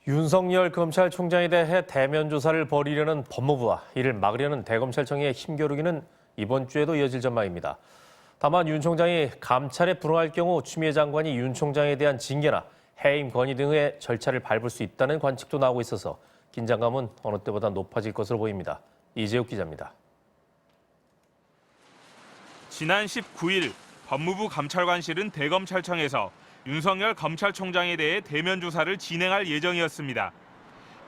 윤석열 검찰총장에 대해 대면 조사를 벌이려는 법무부와 이를 막으려는 대검찰청의 힘겨루기는 이번 주에도 이어질 전망입니다. 다만 윤 총장이 감찰에 불응할 경우 추미애 장관이 윤 총장에 대한 징계나 해임 건의 등의 절차를 밟을 수 있다는 관측도 나오고 있어서 긴장감은 어느 때보다 높아질 것으로 보입니다. 이재욱 기자입니다. 지난 19일 법무부 감찰관실은 대검찰청에서 윤석열 검찰총장에 대해 대면 조사를 진행할 예정이었습니다.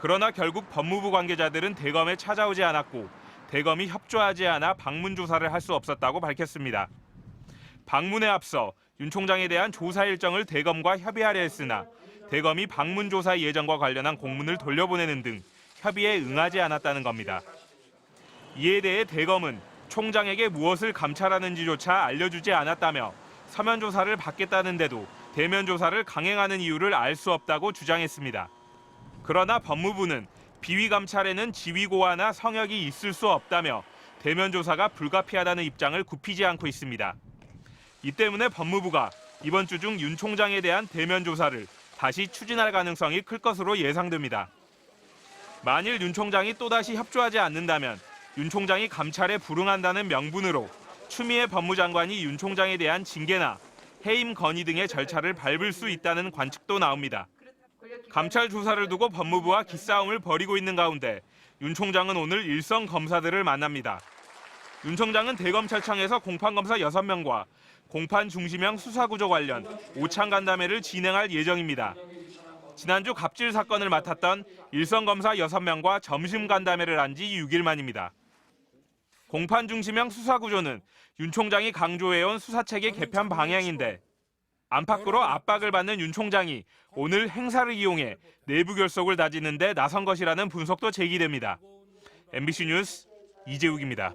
그러나 결국 법무부 관계자들은 대검에 찾아오지 않았고 대검이 협조하지 않아 방문 조사를 할 수 없었다고 밝혔습니다. 방문에 앞서 윤 총장에 대한 조사 일정을 대검과 협의하려 했으나 대검이 방문 조사 예정과 관련한 공문을 돌려보내는 등 협의에 응하지 않았다는 겁니다. 이에 대해 대검은 총장에게 무엇을 감찰하는지조차 알려주지 않았다며 서면 조사를 받겠다는데도 대면 조사를 강행하는 이유를 알 수 없다고 주장했습니다. 그러나 법무부는 비위 감찰에는 지위고하나 성역이 있을 수 없다며 대면 조사가 불가피하다는 입장을 굽히지 않고 있습니다. 이 때문에 법무부가 이번 주 중 윤 총장에 대한 대면 조사를 다시 추진할 가능성이 클 것으로 예상됩니다. 만일 윤 총장이 또다시 협조하지 않는다면 윤 총장이 감찰에 불응한다는 명분으로 추미애 법무장관이 윤 총장에 대한 징계나 해임 건의 등의 절차를 밟을 수 있다는 관측도 나옵니다. 감찰 조사를 두고 법무부와 기싸움을 벌이고 있는 가운데 윤 총장은 오늘 일선 검사들을 만납니다. 윤 총장은 대검찰청에서 공판검사 6명과 공판 중심형 수사구조 관련 오찬 간담회를 진행할 예정입니다. 지난주 갑질 사건을 맡았던 일선 검사 6명과 점심 간담회를 한 지 6일 만입니다. 공판 중심형 수사구조는 윤 총장이 강조해온 수사체계 개편 방향인데 안팎으로 압박을 받는 윤 총장이 오늘 행사를 이용해 내부 결속을 다지는 데 나선 것이라는 분석도 제기됩니다. MBC 뉴스 이재욱입니다.